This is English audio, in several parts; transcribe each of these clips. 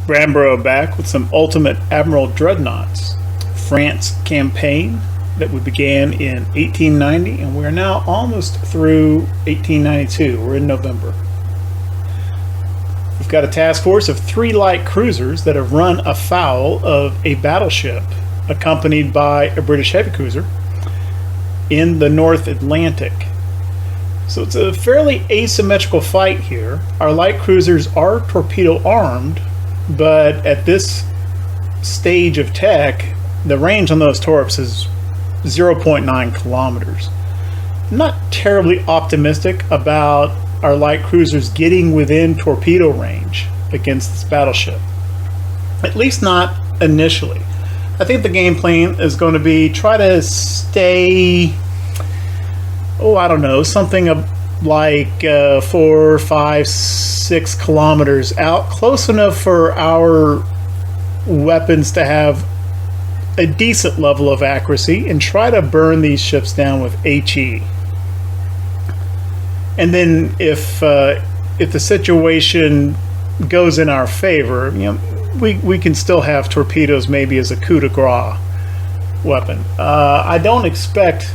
Gramborough back with some ultimate Admiral Dreadnoughts. France campaign that we began in 1890, and we're now almost through 1892. We're in November. We've got a task force of 3 light cruisers that have run afoul of a battleship accompanied by a British heavy cruiser in the North Atlantic. So it's a fairly asymmetrical fight here. Our light cruisers are torpedo armed, but at this stage of tech, the range on those torps is 0.9 kilometers. I'm not terribly optimistic about our light cruisers getting within torpedo range against this battleship. At least not initially. I think the game plan is going to be try to stay, I don't know, something like 4, 5, 6 kilometers out, close enough for our weapons to have a decent level of accuracy, and try to burn these ships down with HE. And then if the situation goes in our favor, we can still have torpedoes maybe as a coup de grace weapon. I don't expect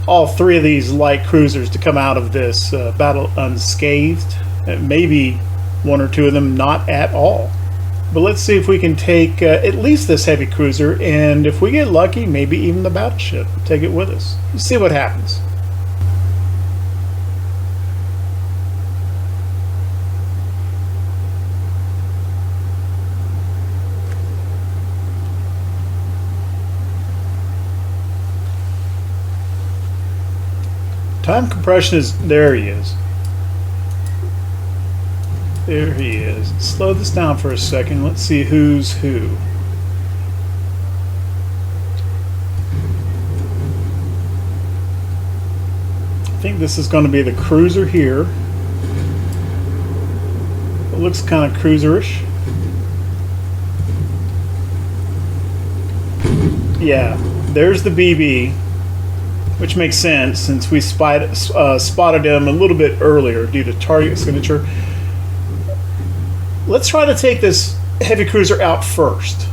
all 3 of these light cruisers to come out of this battle unscathed. Maybe 1 or 2 of them not at all. But let's see if we can take at least this heavy cruiser, and if we get lucky, maybe even the battleship. Take it with us. Let's see what happens. Time compression is... there he is. There he is. Slow this down for a second. Let's see who's who. I think this is going to be the cruiser here. It looks kind of cruiserish. Yeah, there's the BB, which makes sense since we spotted him a little bit earlier due to target signature. Let's try to take this heavy cruiser out first.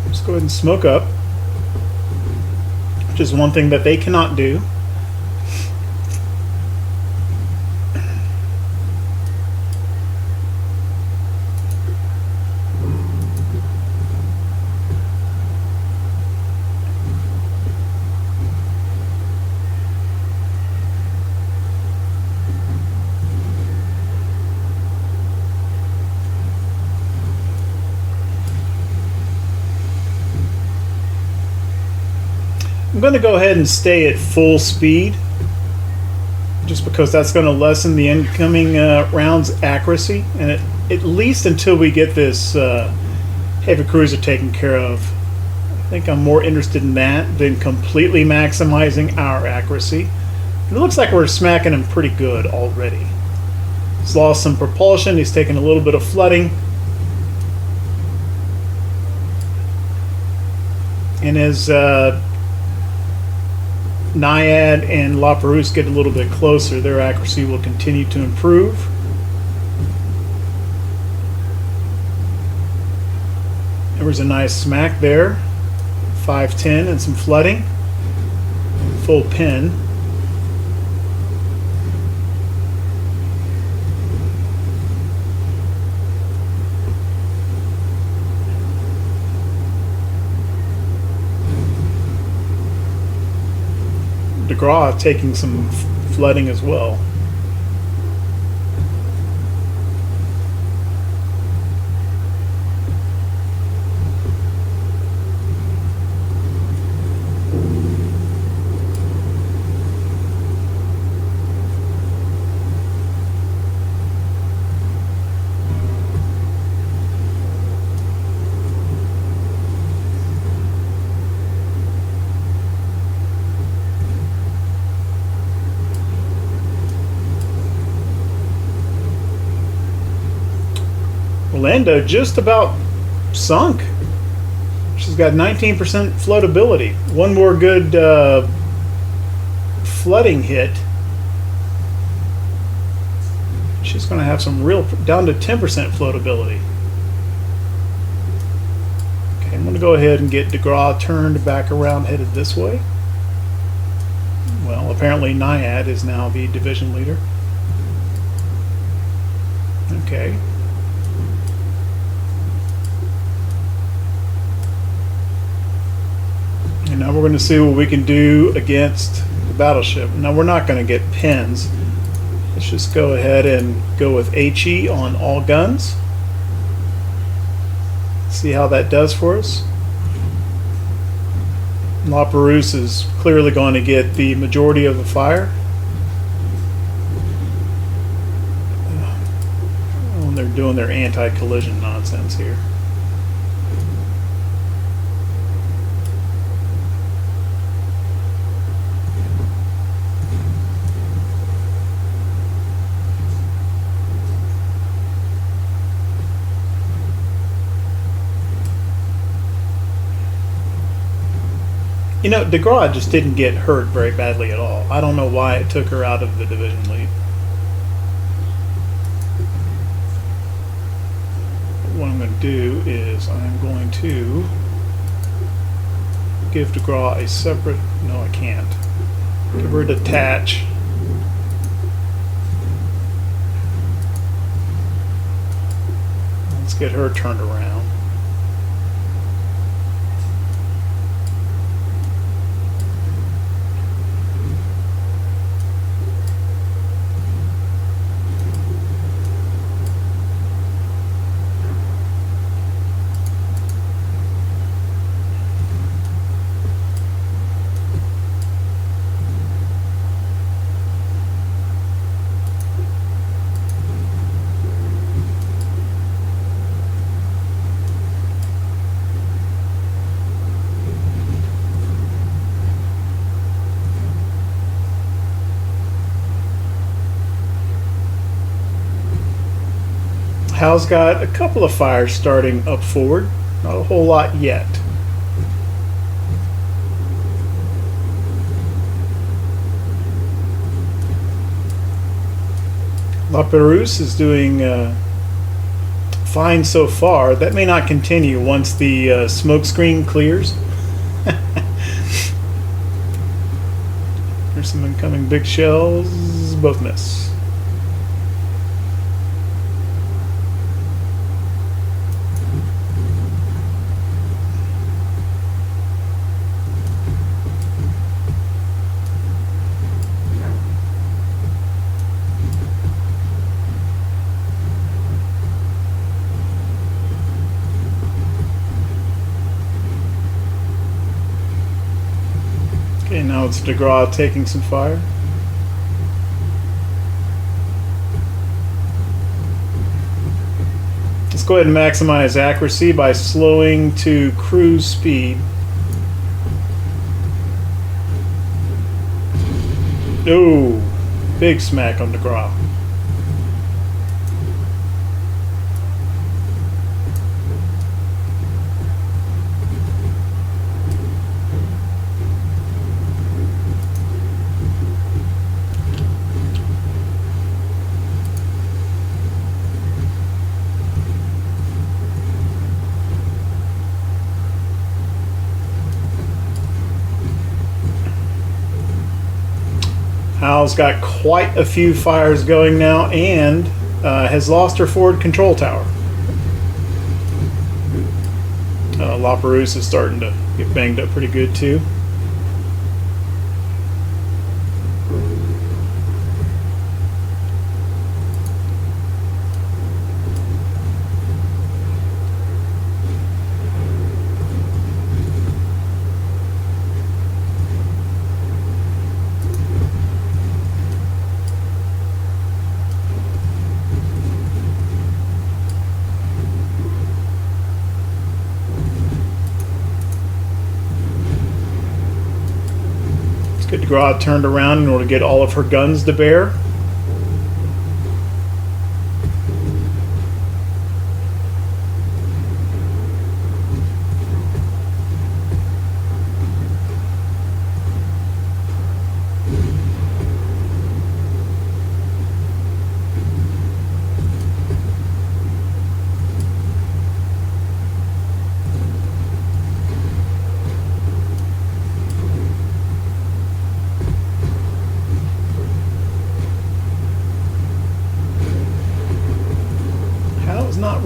Let's go ahead and smoke up, which is one thing that they cannot do. I'm going to go ahead and stay at full speed, just because that's going to lessen the incoming round's accuracy, and at least until we get this heavy cruiser taken care of. I think I'm more interested in that than completely maximizing our accuracy. And it looks like we're smacking him pretty good already. He's lost some propulsion, he's taken a little bit of flooding, and as Naiad and La Perouse get a little bit closer, their accuracy will continue to improve. There was a nice smack there. 510 and some flooding. Full pin. DeGraw taking some flooding as well. Orlando just about sunk. She's got 19% floatability. One more good flooding hit. She's going to have some real, down to 10% floatability. Okay, I'm going to go ahead and get DeGraw turned back around, headed this way. Well, apparently Naiad is now the division leader. Okay. And now we're going to see what we can do against the battleship. Now we're not going to get pins. Let's just go ahead and go with HE on all guns. See how that does for us. La Perouse is clearly going to get the majority of the fire. Oh, they're doing their anti-collision nonsense here. You know, DeGraw just didn't get hurt very badly at all. I don't know why it took her out of the division lead. What I'm going to do is I'm going to give DeGraw a separate... No, I can't. Give her a detach. Let's get her turned around. Hal's got a couple of fires starting up forward, not a whole lot yet. La Perouse is doing fine so far. That may not continue once the smoke screen clears. There's some incoming big shells, both miss. Okay, now it's DeGraw taking some fire. Let's go ahead and maximize accuracy by slowing to cruise speed. Oh, big smack on DeGraw. Hal's got quite a few fires going now and has lost her forward control tower. La Perouse is starting to get banged up pretty good too. Get DeGraw turned around in order to get all of her guns to bear.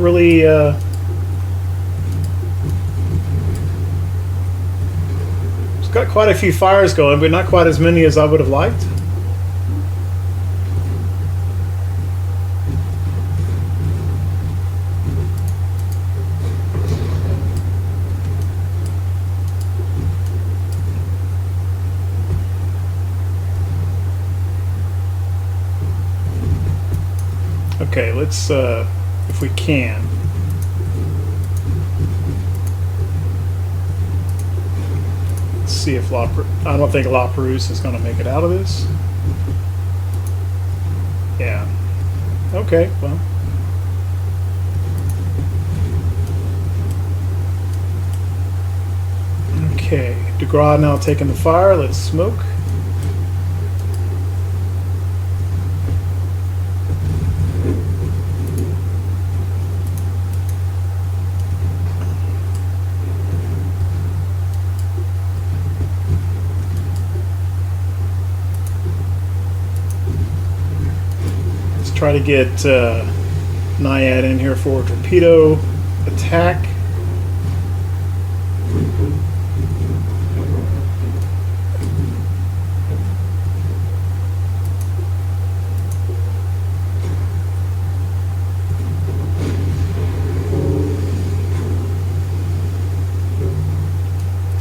really. It's got quite a few fires going, but not quite as many as I would have liked. Okay, let's, if we can. Let's see if I don't think La Perouse is going to make it out of this. Yeah. Okay, well. Okay, De Gras now taking the fire. Let's smoke. Try to get Naiad in here for a torpedo attack.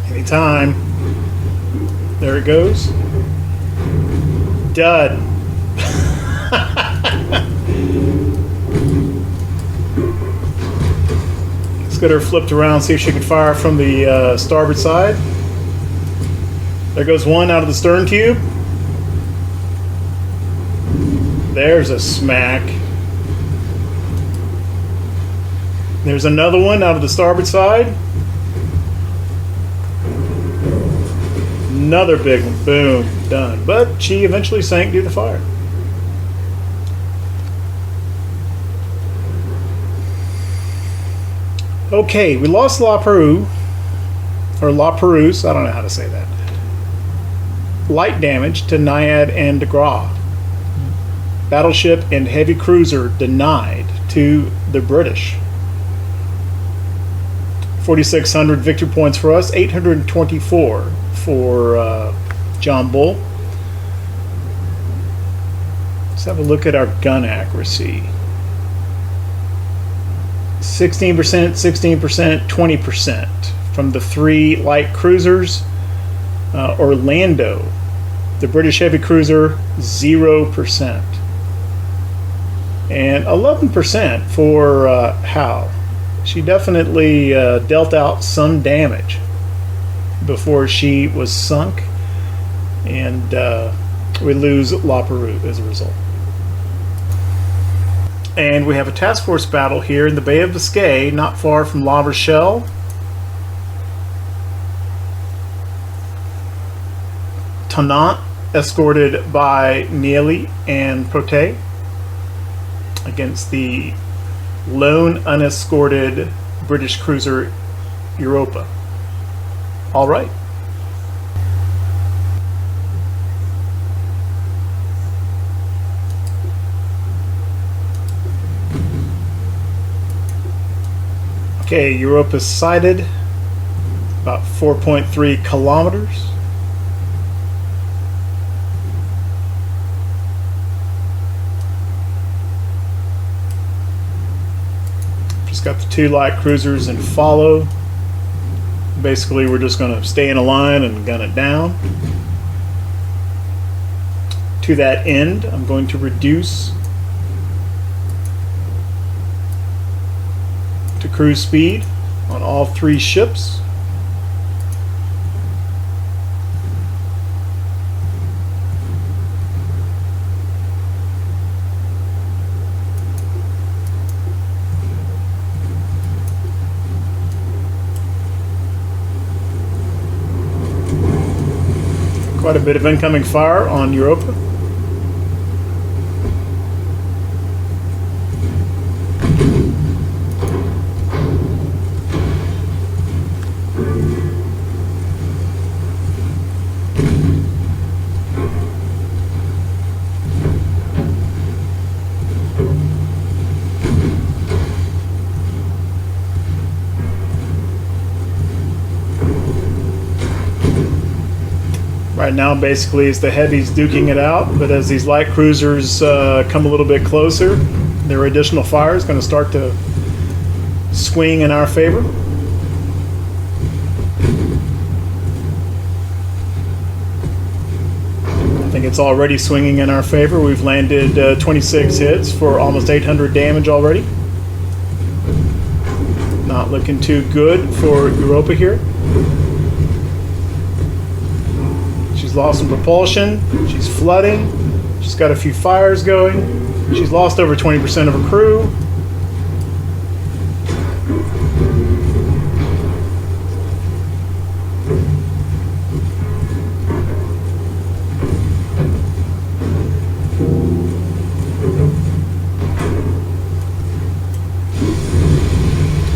Anytime. There it goes. Dud. Let's get her flipped around, see if she can fire from the starboard side. There goes one out of the stern tube. There's a smack. There's another one out of the starboard side. Another big one. Boom. Done. But she eventually sank due to fire. Okay, we lost La Perouse, or La Perouse, I don't know how to say that. Light damage to Naiad and De Gras. Battleship and heavy cruiser denied to the British. 4,600 victory points for us, 824 for John Bull. Let's have a look at our gun accuracy. 16%, 16%, 20% from the three light cruisers. Orlando, the British heavy cruiser, 0%. And 11% for Howe. She definitely dealt out some damage before she was sunk. And we lose La Perouse as a result. And we have a task force battle here in the Bay of Biscay, not far from La Rochelle. Tonnant, escorted by Nieli and Prote, against the lone unescorted British cruiser Europa. All right. Okay, Europa is sighted, about 4.3 kilometers. Just got the two light cruisers in follow. Basically, we're just going to stay in a line and gun it down. To that end, I'm going to reduce to cruise speed on all three ships. Quite a bit of incoming fire on Europa. Right now, basically, it's the heavies duking it out, but as these light cruisers come a little bit closer, their additional fire is going to start to swing in our favor. I think it's already swinging in our favor. We've landed 26 hits for almost 800 damage already. Not looking too good for Europa here. She's lost some propulsion. She's flooding. She's got a few fires going. She's lost over 20% of her crew.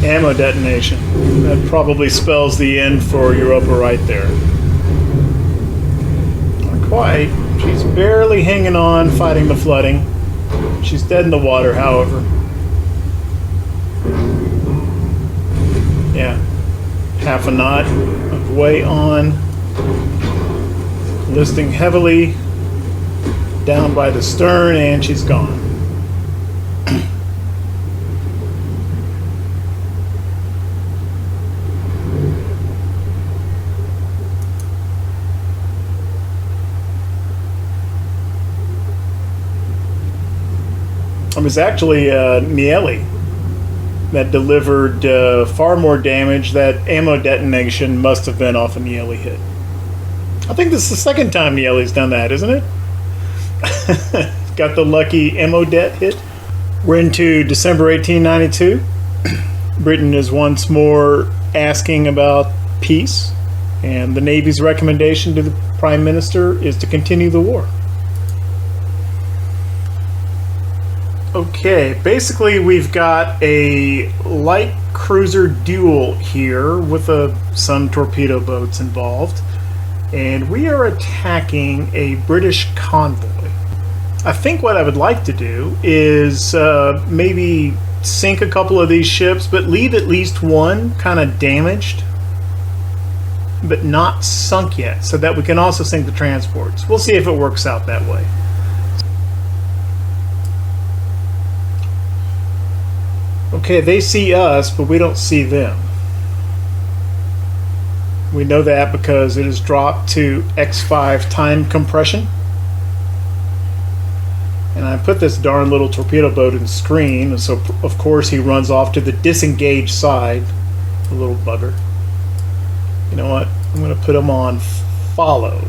Ammo detonation. That probably spells the end for Europa right there. Not quite. She's barely hanging on, fighting the flooding. She's dead in the water, however. Yeah. Half a knot of way on. Listing heavily. Down by the stern, and she's gone. It was actually Nieli that delivered far more damage. That ammo detonation must have been off a Nieli hit. I think this is the second time Nieli's done that, isn't it? Got the lucky ammo det hit. We're into December 1892. Britain is once more asking about peace, and the Navy's recommendation to the Prime Minister is to continue the war. Okay, basically we've got a light cruiser duel here with some torpedo boats involved, and we are attacking a British convoy. I think what I would like to do is maybe sink a couple of these ships, but leave at least one kind of damaged, but not sunk yet, so that we can also sink the transports. We'll see if it works out that way. Okay, they see us, but we don't see them. We know that because it has dropped to X5 time compression. And I put this darn little torpedo boat in screen, and so of course he runs off to the disengaged side, the little bugger. You know what? I'm going to put him on follow.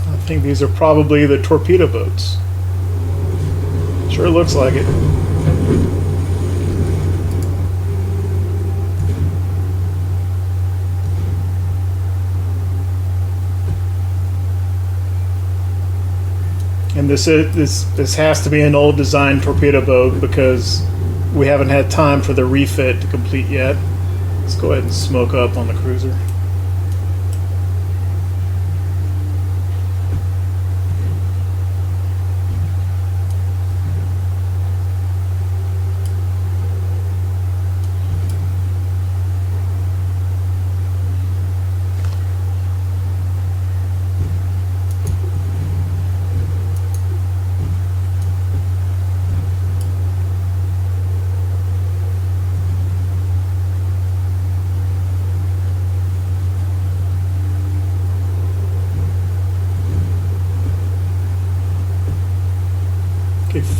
I think these are probably the torpedo boats. Sure looks like it. And this has to be an old design torpedo boat because we haven't had time for the refit to complete yet. Let's go ahead and smoke up on the cruiser.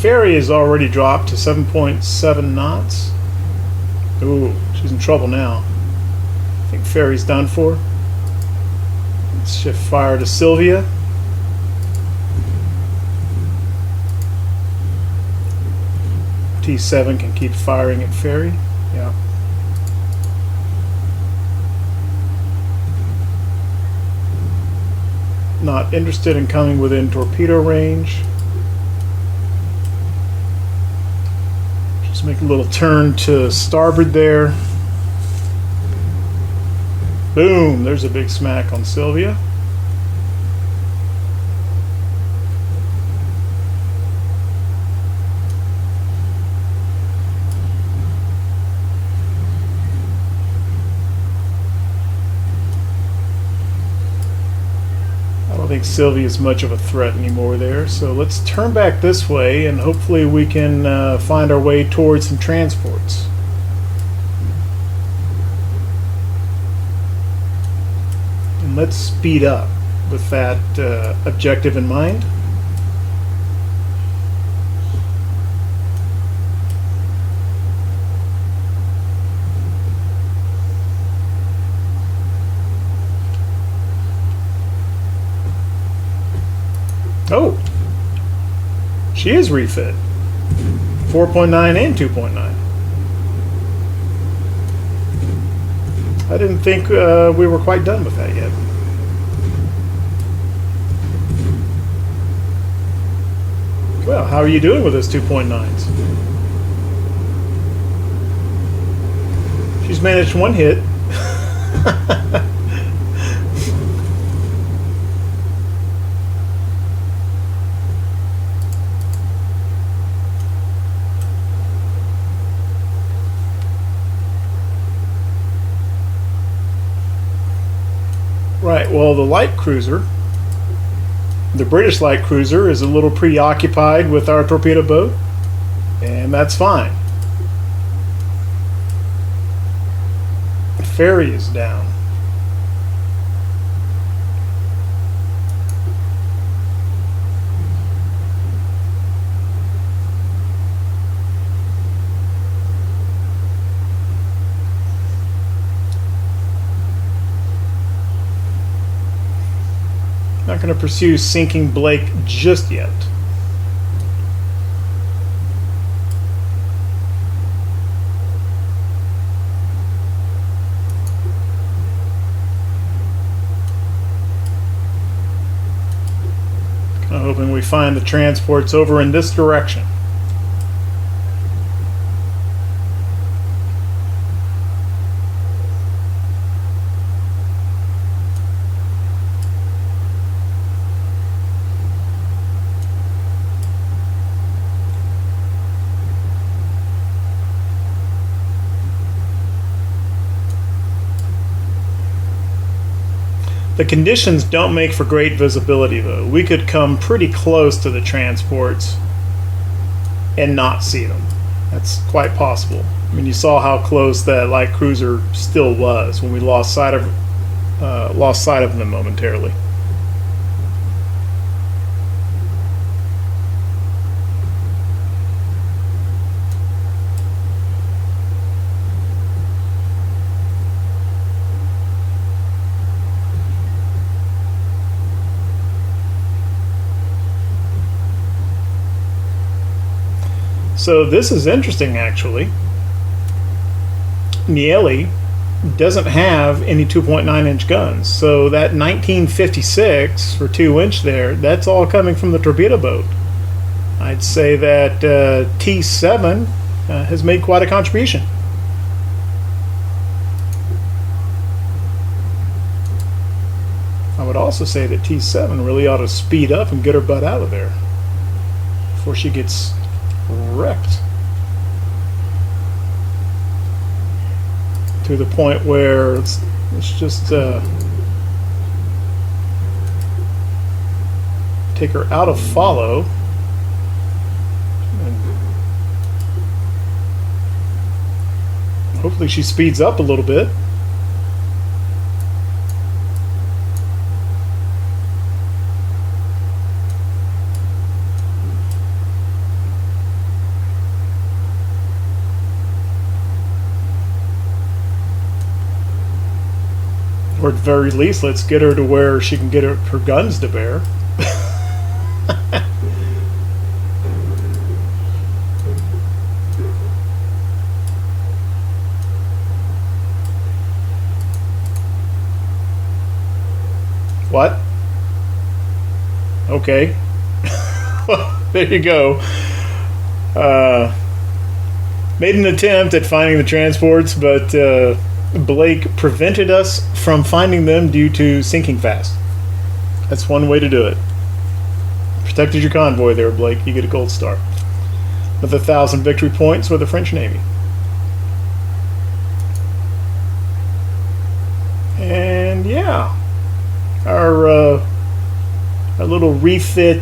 Ferry is already dropped to 7.7 knots. Ooh, she's in trouble now. I think Ferry's done for. Let's shift fire to Sylvia. T7 can keep firing at Ferry. Yeah. Not interested in coming within torpedo range. Just make a little turn to starboard there. Boom, there's a big smack on Sylvia. don't think Sylvie is much of a threat anymore there, so let's turn back this way and hopefully we can find our way towards some transports. And let's speed up with that objective in mind. Oh, she is refit. 4.9 and 2.9. I didn't think we were quite done with that yet. Well, how are you doing with those 2.9s? She's managed one hit. Right, well, the light cruiser, the British light cruiser, is a little preoccupied with our torpedo boat, and that's fine. The ferry is down. Not going to pursue sinking Blake just yet. Kind of hoping we find the transports over in this direction. The conditions don't make for great visibility, though. We could come pretty close to the transports and not see them. That's quite possible. I mean, you saw how close that light cruiser still was when we lost sight of them momentarily. So this is interesting, actually. Nieli doesn't have any 2.9-inch guns. So that 1956 for 2-inch there, that's all coming from the torpedo boat. I'd say that T7 has made quite a contribution. I would also say that T7 really ought to speed up and get her butt out of there before she gets wrecked to the point where let's just take her out of follow and hopefully she speeds up a little bit. Or at the very least, let's get her to where she can get her guns to bear. What? Okay. Well, there you go. Made an attempt at finding the transports, but Blake prevented us from finding them due to sinking fast. That's one way to do it. Protected your convoy there, Blake. You get a gold star. With 1,000 victory points with the French Navy. And yeah, our Our little refit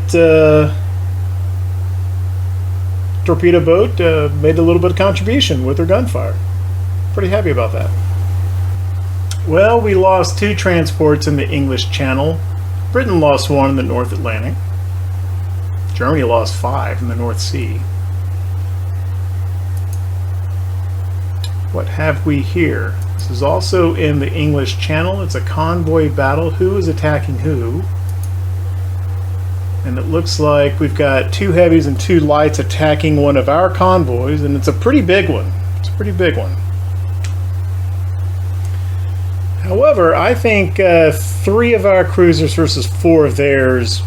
torpedo boat made a little bit of contribution with her gunfire. Pretty happy about that. Well, we lost 2 transports in the English Channel. Britain lost 1 in the North Atlantic. Germany lost 5 in the North Sea. What have we here? This is also in the English Channel. It's a convoy battle. Who is attacking who? And it looks like we've got 2 heavies and 2 lights attacking one of our convoys, and it's a pretty big one. It's a pretty big one. However, I think 3 of our cruisers versus 4 of theirs.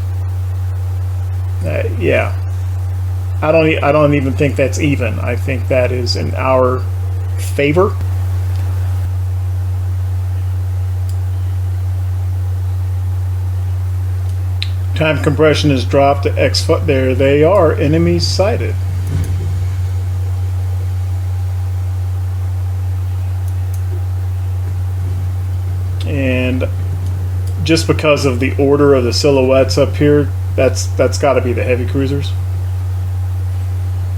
Yeah, I don't even think that's even. I think that is in our favor. Time compression is dropped to X. There they are. Enemies sighted. And just because of the order of the silhouettes up here, that's got to be the heavy cruisers.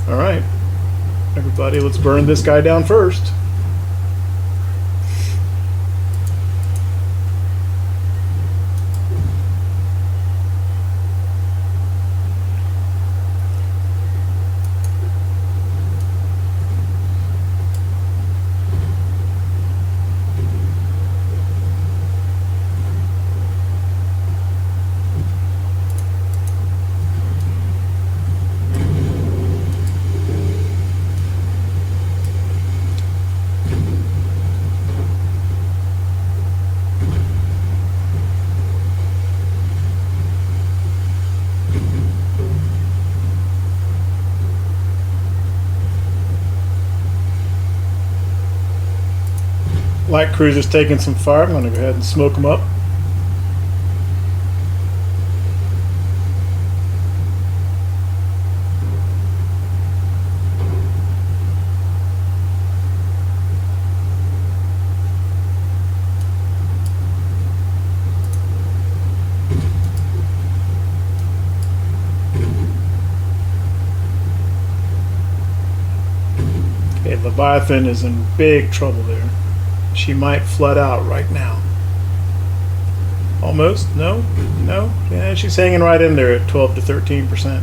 All right, everybody, let's burn this guy down first. Light cruiser's taking some fire. I'm going to go ahead and smoke them up. Okay, Leviathan is in big trouble there. She might flood out right now. Almost. No. Yeah, she's hanging right in there at 12 to 13%.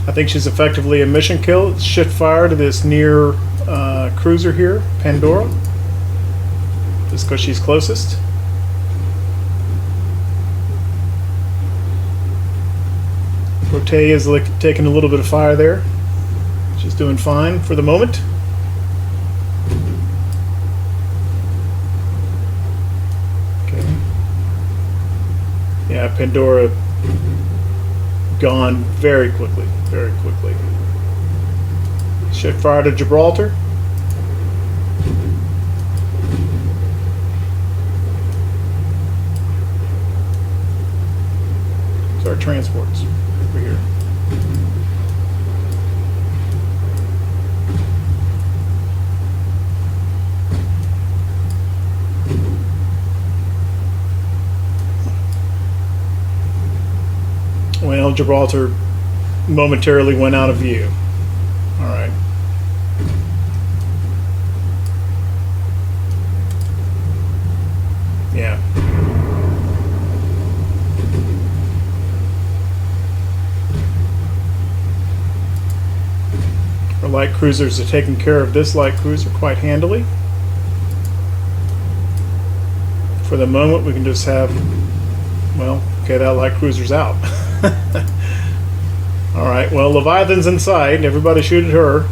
I think she's effectively a mission kill. Let's shift fire to this near cruiser here, Pandora, just because she's closest. Rote is taking a little bit of fire there. She's doing fine for the moment. Yeah, Pandora gone very quickly, very quickly. Shift fire to Gibraltar. So our transports over here. Well, Gibraltar momentarily went out of view. All right. Yeah. Our light cruisers are taking care of this light cruiser quite handily. For the moment, we can just have, well, okay, that light cruiser's out. All right, well, Leviathan's in sight. Everybody shoot at her.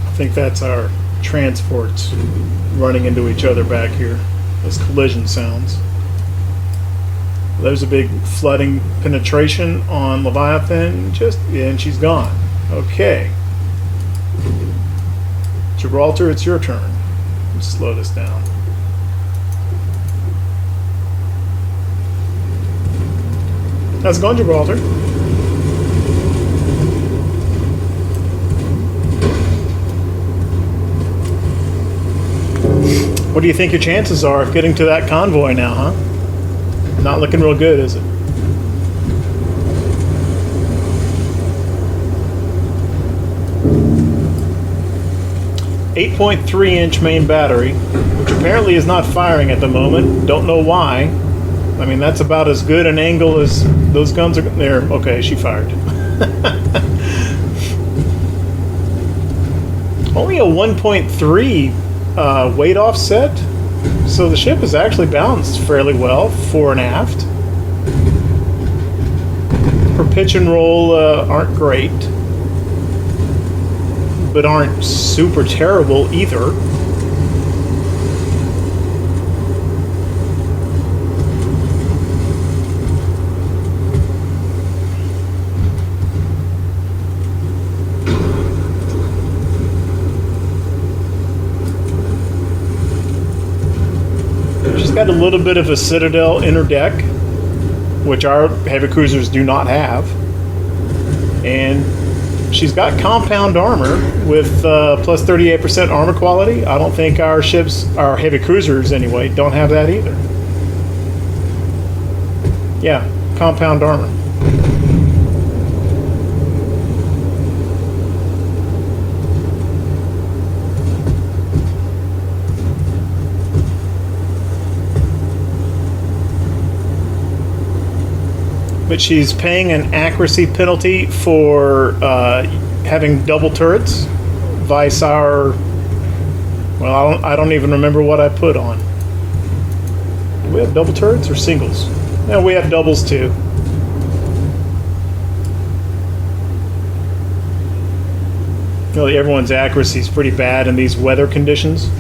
I think that's our transports running into each other back here. Those collision sounds. There's a big flooding penetration on Leviathan. And she's gone. Okay. Gibraltar, it's your turn. Let's slow this down. How's it going, Gibraltar? What do you think your chances are of getting to that convoy now, huh? Not looking real good, is it? .3-inch main battery, which apparently is not firing at the moment. Don't know why. I mean, that's about as good an angle as those guns are. There, okay, she fired. Only a 1.3 weight offset, so the ship is actually balanced fairly well, fore and aft. Her pitch and roll aren't great, but aren't super terrible either. Got a little bit of a Citadel inner deck, which our heavy cruisers do not have, and she's got compound armor with plus 38% armor quality. I don't think our ships, our heavy cruisers anyway, don't have that either. Yeah, compound armor. But she's paying an accuracy penalty for having double turrets, vice our. Well, I don't even remember what I put on. Do we have double turrets or singles? No, we have doubles too. Really, everyone's accuracy is pretty bad in these weather conditions.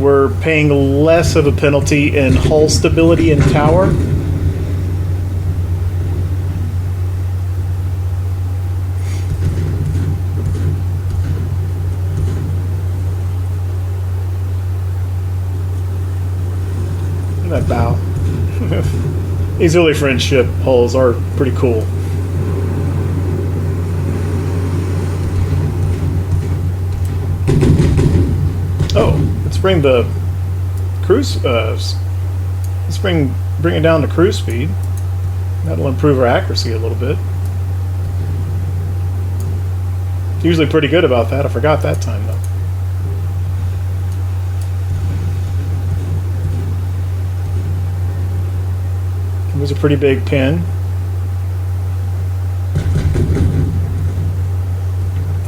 We're paying less of a penalty in hull stability and tower. Look at that bow. These early French ship hulls are pretty cool. Oh, let's bring the cruise. Let's bring it down to cruise speed. That'll improve our accuracy a little bit. Usually pretty good about that. I forgot that time though. It was a pretty big pin.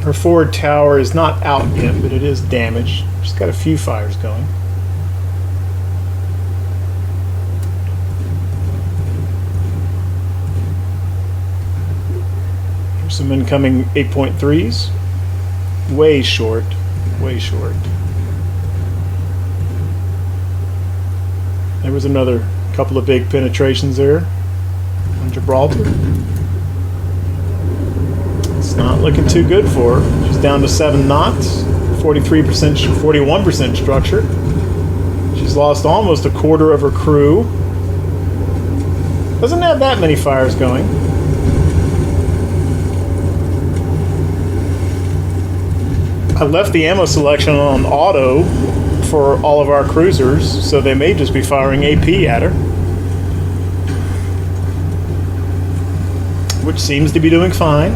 Her forward tower is not out yet, but it is damaged. She's got a few fires going. Here's some incoming 8.3s. Way short. Way short. There was another couple of big penetrations there on Gibraltar. It's not looking too good for her. She's down to 7 knots, 43%, 41% structure. She's lost almost a quarter of her crew. Doesn't have that many fires going. I left the ammo selection on auto for all of our cruisers, so they may just be firing AP at her, which seems to be doing fine.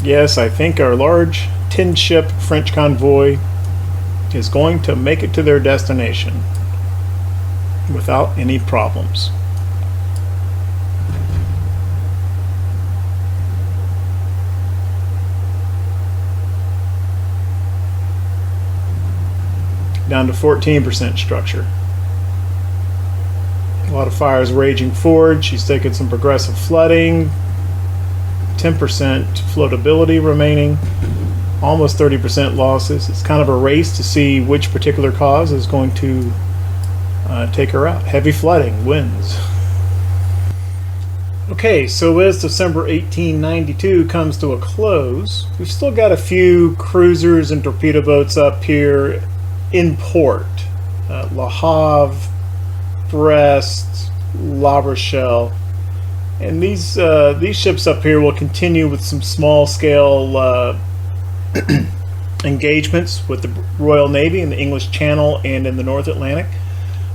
Yes, I think our large 10-ship French convoy is going to make it to their destination without any problems. Down to 14% structure. A lot of fires raging forward. She's taking some progressive flooding. 10% floatability remaining. Almost 30% losses. It's kind of a race to see which particular cause is going to take her out. Heavy flooding, winds. Okay, so as December 1892 comes to a close, we've still got a few cruisers and torpedo boats up here in port. Le Havre, Brest, La Rochelle. And these ships up here will continue with some small-scale engagements with the Royal Navy in the English Channel and in the North Atlantic.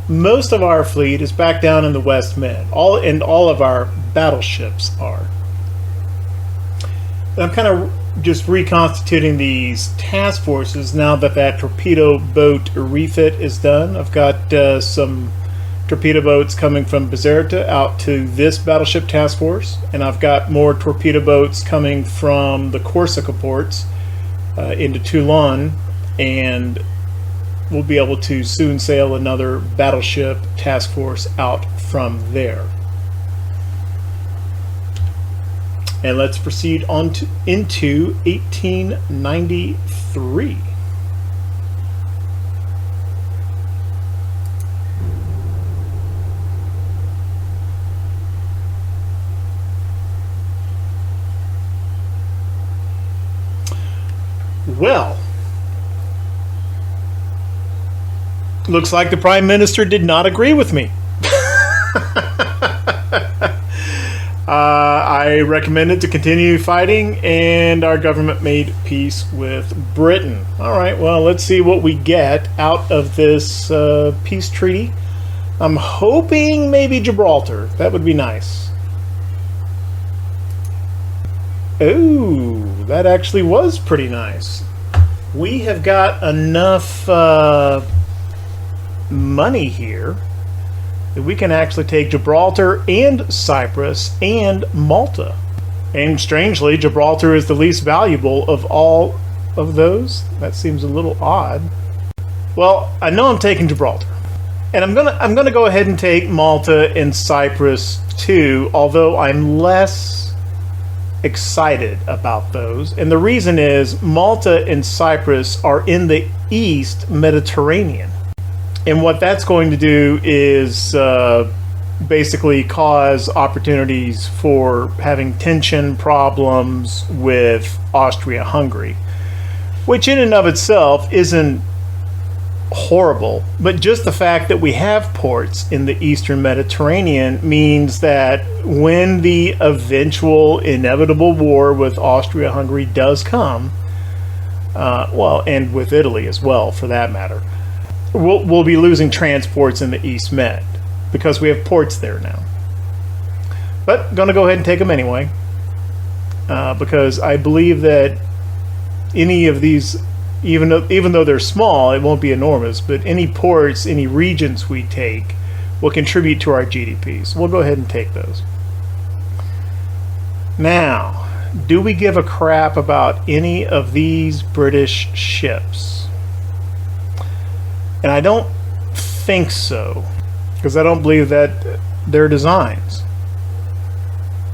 Most of our fleet is back down in the West Med. All of our battleships are. I'm kind of just reconstituting these task forces now that torpedo boat refit is done. I've got some torpedo boats coming from Bizerta out to this battleship task force, and I've got more torpedo boats coming from the Corsica ports into Toulon, and we'll be able to soon sail another battleship task force out from there. And let's proceed on into 1893. Well, looks like the Prime Minister did not agree with me. I recommended to continue fighting, and our government made peace with Britain. All right, well, let's see what we get out of this peace treaty. I'm hoping maybe Gibraltar. That would be nice. Oh, that actually was pretty nice. We have got enough money here that we can actually take Gibraltar and Cyprus and Malta. And strangely, Gibraltar is the least valuable of all of those. That seems a little odd. Well, I know I'm taking Gibraltar. And I'm gonna go ahead and take Malta and Cyprus too, although I'm less excited about those. And the reason is Malta and Cyprus are in the East Mediterranean. And what that's going to do is basically cause opportunities for having tension problems with Austria-Hungary, which in and of itself isn't horrible, but just the fact that we have ports in the Eastern Mediterranean means that when the eventual inevitable war with Austria-Hungary does come, well, and with Italy as well for that matter, we'll be losing transports in the East Med because we have ports there now. But going to go ahead and take them anyway, because I believe that any of these, even though they're small, it won't be enormous, but any ports, any regions we take will contribute to our GDP. So we'll go ahead and take those. Now, do we give a crap about any of these British ships? And I don't think so, because I don't believe that their designs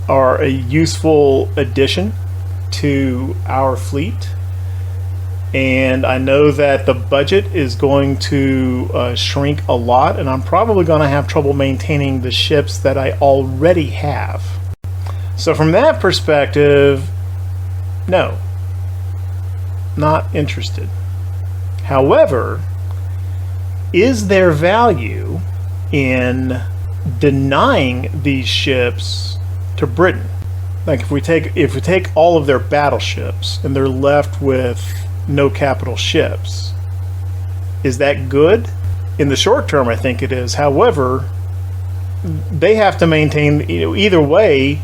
are a useful addition to our fleet. And I know that the budget is going to shrink a lot, and I'm probably going to have trouble maintaining the ships that I already have. So from that perspective, no, not interested. However, is there value in denying these ships to Britain? Like if we take all of their battleships and they're left with no capital ships, is that good? In the short term, I think it is. However, they have to maintain, either way,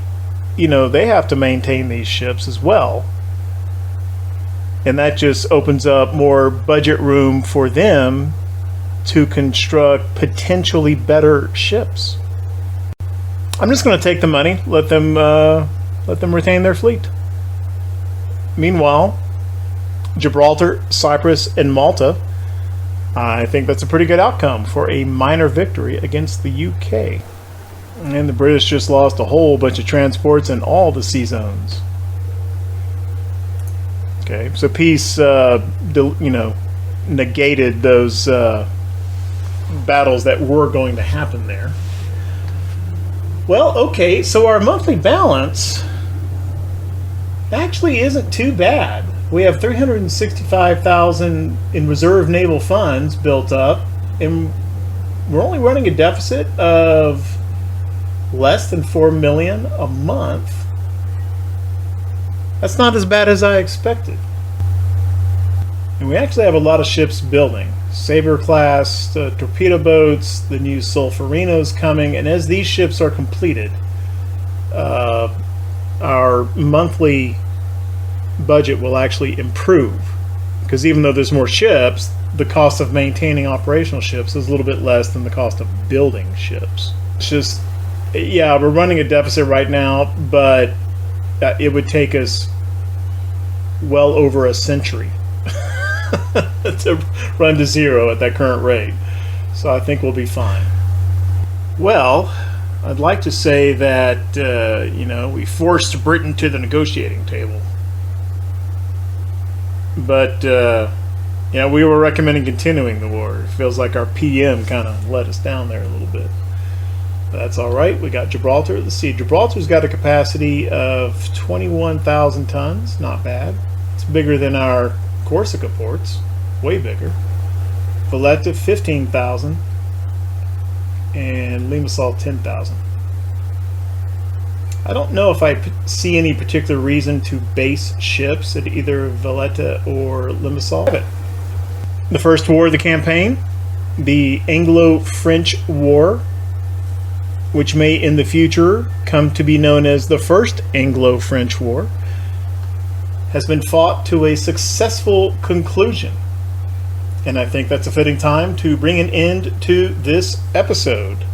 they have to maintain these ships as well. And that just opens up more budget room for them to construct potentially better ships. I'm just going to take the money, let them retain their fleet. Meanwhile, Gibraltar, Cyprus, and Malta, I think that's a pretty good outcome for a minor victory against the UK. And the British just lost a whole bunch of transports in all the sea zones. Okay, so peace, negated those battles that were going to happen there. Well, okay, so our monthly balance actually isn't too bad. We have 365,000 in reserve naval funds built up, and we're only running a deficit of less than 4 million a month. That's not as bad as I expected. And we actually have a lot of ships building. Sabre class, torpedo boats, the new Sulfurinos coming, and as these ships are completed, our monthly budget will actually improve, because even though there's more ships, the cost of maintaining operational ships is a little bit less than the cost of building ships. It's just, yeah, we're running a deficit right now, but it would take us well over a century to run to zero at that current rate. So I think we'll be fine. Well, I'd like to say that we forced Britain to the negotiating table, but we were recommending continuing the war. It feels like our PM kind of let us down there a little bit. But that's all right. We got Gibraltar. Let's see. Gibraltar's got a capacity of 21,000 tons. Not bad. It's bigger than our Corsica ports. Way bigger. Valletta 15,000. And Limassol 10,000. I don't know if I see any particular reason to base ships at either Valletta or Limassol. The first war of the campaign, the Anglo-French War, which may in the future come to be known as the First Anglo-French War, has been fought to a successful conclusion. And I think that's a fitting time to bring an end to this episode.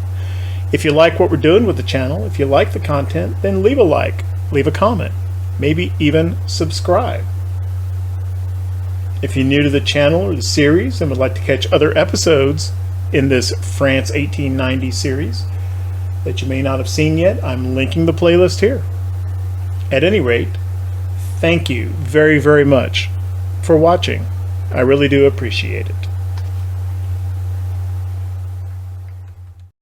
If you like what we're doing with the channel, if you like the content, then leave a like, leave a comment, maybe even subscribe. If you're new to the channel or the series and would like to catch other episodes in this France 1890 series that you may not have seen yet, I'm linking the playlist here. At any rate, thank you very, very much for watching. I really do appreciate it.